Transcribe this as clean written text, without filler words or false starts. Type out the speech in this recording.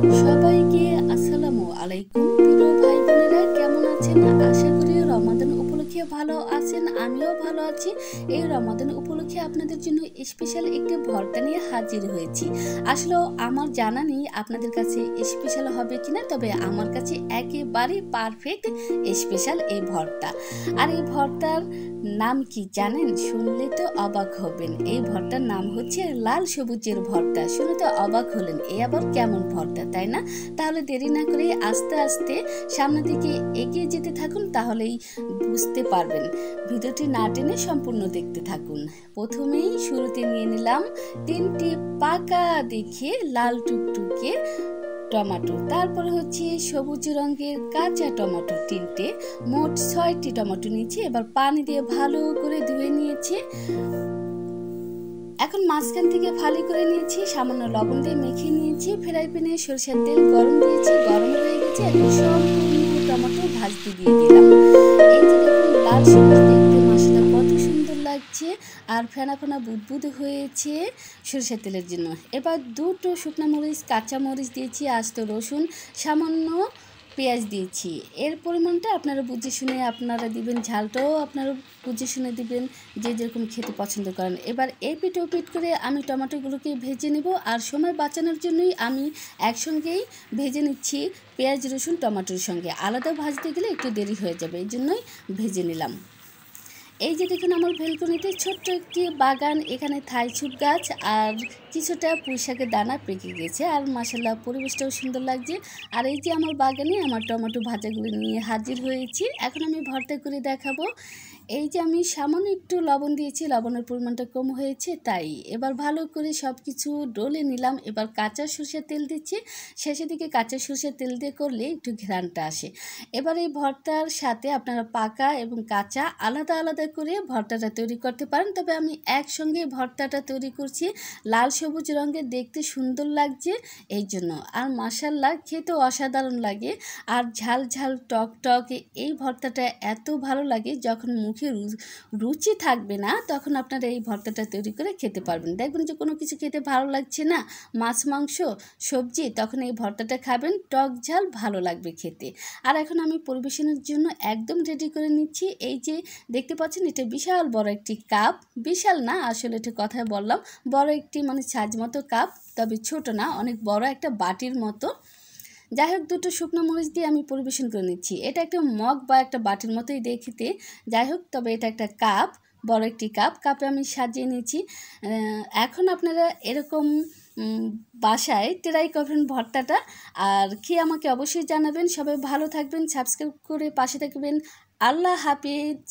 সবাইকে আসসালামু আলাইকুম। প্রিয় ভাই বোনেরা কেমন আছেন? আশা করি রমাদান উপলক্ষে ভালো আছেন, আমিও ভালো আছি। এই রমাদান উপলক্ষে আপনাদের জন্য স্পেশাল একটি ভর্তা নিয়ে হাজির হয়েছি। আসলে আমার জানা নেই আপনাদের কাছে স্পেশাল হবে কিনা, তবে আমার কাছে একেবারে পারফেক্ট স্পেশাল এই ভর্তা। আর এই ভর্তার নাম কি জানেন? শুনলে তো অবাক হবেন। এই ভর্তার নাম হচ্ছে লাল সবুজের ভর্তা। শুনে তো অবাক হলেন, এ আবার কেমন ভর্তা, তাই না? তাহলে দেরি না করে আস্তে আস্তে সামনের দিকে এগিয়ে যেতে থাকুন, তাহলেই বুঝতে পারবেন। ভিডিওটি না টেনে সম্পূর্ণ দেখতে থাকুন। প্রথমেই শুরুতে নিয়ে নিলাম 3টি পাকা দেখে লাল টুকটুকে টমেটো, তারপরে হচ্ছে সবুজ রঙের কাঁচা টমেটো 3টে, মোট 6টি টমেটো নিয়েছি। এবার পানি দিয়ে ভালো করে ধুয়ে নিয়েছি। এখন মাঝখান থেকে ফালি করে নিয়েছি, সামান্য লবণ দিয়ে মেখে নিয়েছি। ফ্রাই প্যানে সরষের তেল গরম দিয়েছি, গরম হয়ে গেছে। এখন সম্পূর্ণ টমেটো ভাজতে দিয়ে দিলাম। এই যে দেখুন লাল সবুজ দেখতে মশলা কত সুন্দর লাগছে, আর ফেনা ফেনা বুদবুদ হয়েছে সরষের তেলের জন্য। এবার 2টো শুকনো মরিচ, কাঁচা মরিচ দিয়েছি, আস্ত রসুন, সামান্য পেঁয়াজ দিয়েছি। এর পরিমাণটা আপনারা বুঝে শুনে আপনারা দিবেন, ঝালটাও আপনারা বুঝে শুনে দিবেন, যে যেরকম খেতে পছন্দ করেন। এবার এপিট ওপিট করে আমি টমেটোগুলোকে ভেজে নেব, আর সময় বাঁচানোর জন্যই আমি একসঙ্গেই ভেজে নিচ্ছি পেঁয়াজ রসুন টমেটোর সঙ্গে। আলাদা ভাজতে গেলে একটু দেরি হয়ে যাবে, এই জন্যই ভেজে নিলাম। এই যে দেখুন আমার ভেলকনিতে ছোট্ট একটি বাগান, এখানে থাই ছুপ গাছ আর কিছুটা পুঁইশাকের দানা পেকে গেছে, আর মাশাআল্লাহ পরিবেশটাও সুন্দর লাগছে। আর এই যে আমার বাগানে আমার টমেটো ভাজাগুলো নিয়ে হাজির হয়েছি, এখন আমি ভর্তা করে দেখাবো। এই যে আমি সামান্য একটু লবণ দিয়েছি, লবণের পরিমাণটা কম হয়েছে তাই। এবার ভালো করে সব কিছু ডলে নিলাম। এবার কাঁচা সরষের তেল দিচ্ছি, শেষের দিকে কাঁচা সরষের তেল দিয়ে করলে একটু ঘ্রাণটা আসে। এবার এই ভর্তার সাথে আপনারা পাকা এবং কাঁচা আলাদা আলাদা করে ভর্তাটা তৈরি করতে পারেন, তবে আমি একসঙ্গে ভর্তাটা তৈরি করছি। লাল সবুজ রঙের দেখতে সুন্দর লাগছে এই জন্য, আর মাশাআল্লাহ খেতেও অসাধারণ লাগে। আর ঝাল ঝাল টক টক এই ভর্তাটা এত ভালো লাগে, যখন মুখে রুচি থাকবে না তখন আপনারা এই ভর্তাটা তৈরি করে খেতে পারবেন। দেখবেন যে কোনো কিছু খেতে ভালো লাগছে না, মাছ মাংস সবজি, তখন এই ভর্তাটা খাবেন, টক ঝাল ভালো লাগবে খেতে। আর এখন আমি পরিবেশনের জন্য একদম রেডি করে নিচ্ছি। এই যে দেখতে পাচ্ছেন, এটা বিশাল বড় একটি কাপ, বিশাল না আসলে, এটা কথায় বললাম, বড় একটি মানে সাইজ মতো কাপ, তবে ছোট না, অনেক বড় একটা বাটির মতো। যাই হোক 2টো শুকনো মরিচ দিয়ে আমি পরিবেশন করে নিচ্ছি। এটা একটা মগ বা একটা বাটির মতোই দেখতে, যাই হোক, তবে এটা একটা কাপ, বড় একটি কাপ, কাপে আমি সাজিয়ে নিয়েছি। এখন আপনারা এরকম বাসায় ট্রাই করবেন ভর্তাটা, আর খেয়ে আমাকে অবশ্যই জানাবেন। সবাই ভালো থাকবেন, সাবস্ক্রাইব করে পাশে থাকবেন। আল্লাহ হাফিজ।